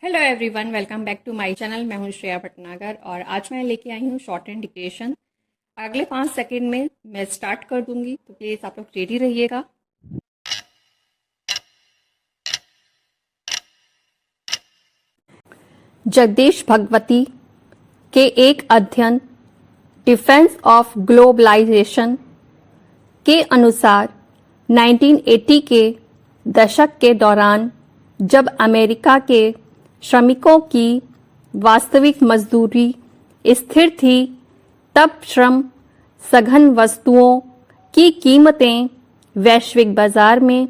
Hello everyone, welcome back to my channel. मैं हूं श्रेया भटनागर और आज मैं लेके आई हूं शॉर्ट एंड डिक्टेशन। अगले 5 सेकंड में मैं स्टार्ट कर दूंगी, तो प्लीज़ आप लोग रेडी रहिएगा। जगदीश भगवती के एक अध्ययन डिफेंस ऑफ ग्लोबलाइजेशन के अनुसार 1980 के दशक के दौरान जब अमेरिका के श्रमिकों की वास्तविक मजदूरी स्थिर थी, तब श्रम सघन वस्तुओं की कीमतें वैश्विक बाजार में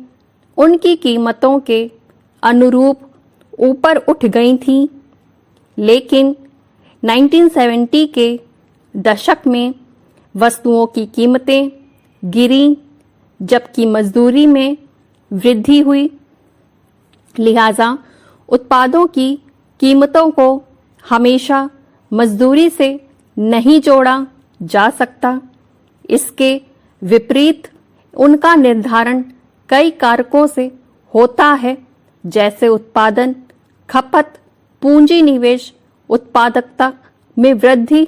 उनकी कीमतों के अनुरूप ऊपर उठ गई थीं। लेकिन 1970 के दशक में वस्तुओं की कीमतें गिरीं, जबकि मजदूरी में वृद्धि हुई। लिहाजा उत्पादों की कीमतों को हमेशा मजदूरी से नहीं जोड़ा जा सकता। इसके विपरीत उनका निर्धारण कई कारकों से होता है, जैसे उत्पादन, खपत, पूंजी निवेश, उत्पादकता में वृद्धि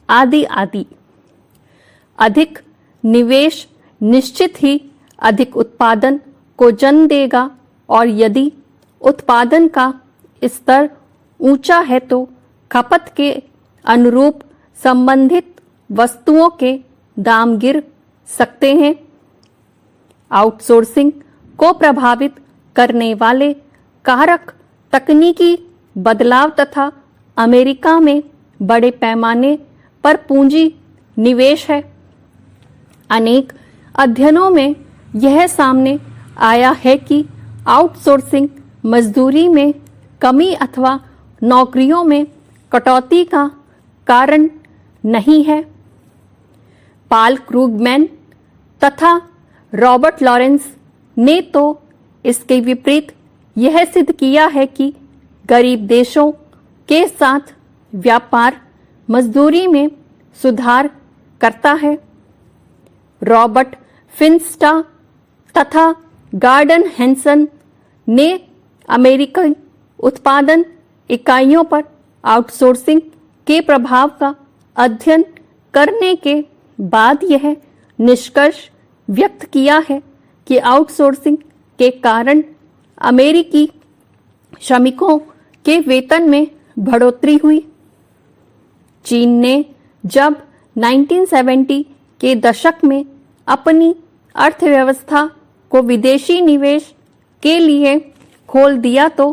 आदि आदि। अधिक निवेश निश्चित ही अधिक उत्पादन को जन्म देगा, और यदि उत्पादन का स्तर ऊंचा है तो खपत के अनुरूप संबंधित वस्तुओं के दाम गिर सकते हैं। आउटसोर्सिंग को प्रभावित करने वाले कारक तकनीकी बदलाव तथा अमेरिका में बड़े पैमाने पर पूंजी निवेश है। अनेक अध्ययनों में यह सामने आया है कि आउटसोर्सिंग मजदूरी में कमी अथवा नौकरियों में कटौती का कारण नहीं है। पाल क्रूगमैन तथा रॉबर्ट लॉरेंस ने तो इसके विपरीत यह सिद्ध किया है कि गरीब देशों के साथ व्यापार मजदूरी में सुधार करता है। रॉबर्ट फिनस्टा तथा गॉर्डन हैंसन ने अमेरिकन उत्पादन इकाइयों पर आउटसोर्सिंग के प्रभाव का अध्ययन करने के बाद यह निष्कर्ष व्यक्त किया है कि आउटसोर्सिंग के कारण अमेरिकी श्रमिकों के वेतन में बढ़ोतरी हुई। चीन ने जब 1970 के दशक में अपनी अर्थव्यवस्था को विदेशी निवेश के लिए खोल दिया, तो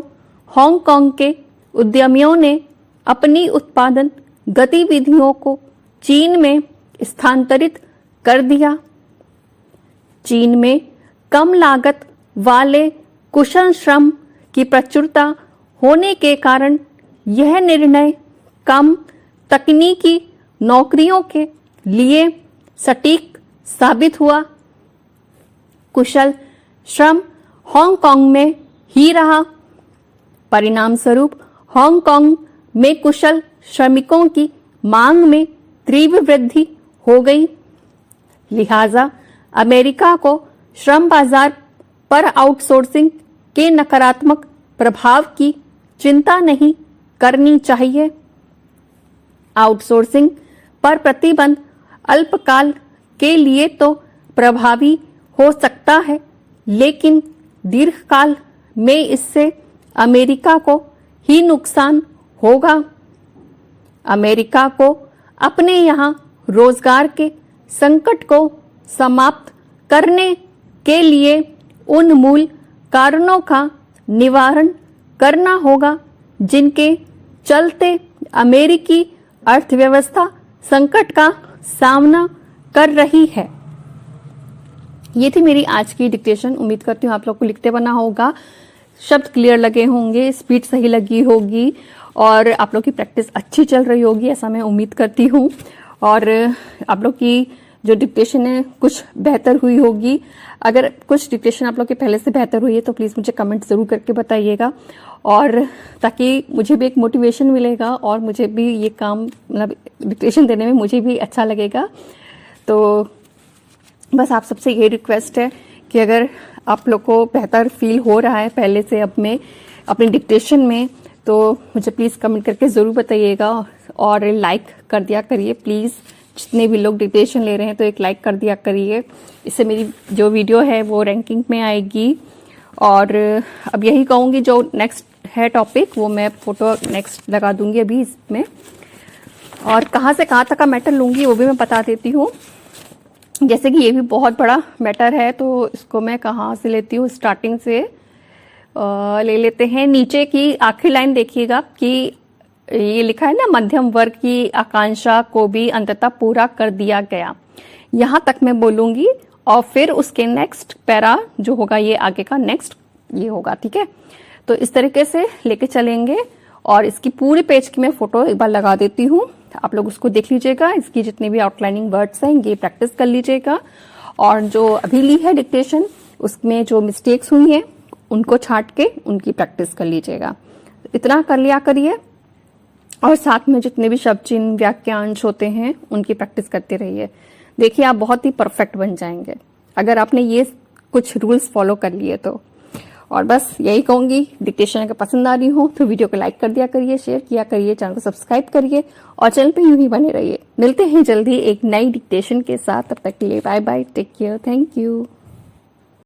हांगकांग के उद्यमियों ने अपनी उत्पादन गतिविधियों को चीन में स्थानांतरित कर दिया। चीन में कम लागत वाले कुशल श्रम की प्रचुरता होने के कारण यह निर्णय कम तकनीकी नौकरियों के लिए सटीक साबित हुआ। कुशल श्रम हांगकांग में ही रहा। परिणाम स्वरूप हांगकांग में कुशल श्रमिकों की मांग में तीव्र वृद्धि हो गई। लिहाजा अमेरिका को श्रम बाजार पर आउटसोर्सिंग के नकारात्मक प्रभाव की चिंता नहीं करनी चाहिए। आउटसोर्सिंग पर प्रतिबंध अल्पकाल के लिए तो प्रभावी हो सकता है, लेकिन दीर्घकाल में इससे अमेरिका को ही नुकसान होगा। अमेरिका को अपने यहाँ रोजगार के संकट को समाप्त करने के लिए उन मूल कारणों का निवारण करना होगा जिनके चलते अमेरिकी अर्थव्यवस्था संकट का सामना कर रही है। ये थी मेरी आज की डिक्टेशन। उम्मीद करती हूँ आप लोग को लिखते बना होगा, शब्द क्लियर लगे होंगे, स्पीड सही लगी होगी और आप लोग की प्रैक्टिस अच्छी चल रही होगी, ऐसा मैं उम्मीद करती हूँ। और आप लोग की जो डिक्टेशन है कुछ बेहतर हुई होगी। अगर कुछ डिक्टेशन आप लोग के पहले से बेहतर हुई है तो प्लीज़ मुझे कमेंट ज़रूर करके बताइएगा, और ताकि मुझे भी एक मोटिवेशन मिलेगा और मुझे भी ये काम मतलब डिक्टेशन देने में मुझे भी अच्छा लगेगा। तो बस आप सबसे ये रिक्वेस्ट है कि अगर आप लोग को बेहतर फील हो रहा है पहले से अब में अपने डिक्टेशन में, तो मुझे प्लीज़ कमेंट करके ज़रूर बताइएगा और लाइक कर दिया करिए प्लीज़। जितने भी लोग डिक्टेशन ले रहे हैं तो एक लाइक कर दिया करिए, इससे मेरी जो वीडियो है वो रैंकिंग में आएगी। और अब यही कहूँगी, जो नेक्स्ट है टॉपिक वो मैं फोटो नेक्स्ट लगा दूंगी अभी इसमें, और कहाँ से कहाँ तक का मैटर लूँगी वो भी मैं बता देती हूँ। जैसे कि ये भी बहुत बड़ा मैटर है तो इसको मैं कहाँ से लेती हूँ, स्टार्टिंग से ले लेते हैं। नीचे की आखिरी लाइन देखिएगा कि ये लिखा है ना, मध्यम वर्ग की आकांक्षा को भी अंततः पूरा कर दिया गया। यहाँ तक मैं बोलूंगी और फिर उसके नेक्स्ट पैरा जो होगा ये आगे का नेक्स्ट ये होगा, ठीक है। तो इस तरीके से लेके चलेंगे और इसकी पूरी पेज की मैं फोटो एक बार लगा देती हूँ, आप लोग उसको देख लीजिएगा। इसकी जितने भी आउटलाइनिंग वर्ड्स हैं ये प्रैक्टिस कर लीजिएगा, और जो अभी ली है डिक्टेशन उसमें जो मिस्टेक्स हुई हैं उनको छांट के उनकी प्रैक्टिस कर लीजिएगा। इतना कर लिया करिए, और साथ में जितने भी शब्द चिन्ह वाक्यांश होते हैं उनकी प्रैक्टिस करते रहिए। देखिए आप बहुत ही परफेक्ट बन जाएंगे अगर आपने ये कुछ रूल्स फॉलो कर लिए तो। और बस यही कहूंगी, डिक्टेशन अगर पसंद आ रही हो तो वीडियो को लाइक कर दिया करिए, शेयर किया करिए, चैनल को सब्सक्राइब करिए और चैनल पे यूं ही बने रहिए। मिलते हैं जल्दी एक नई डिक्टेशन के साथ, तब तक के लिए bye bye, take care, thank you.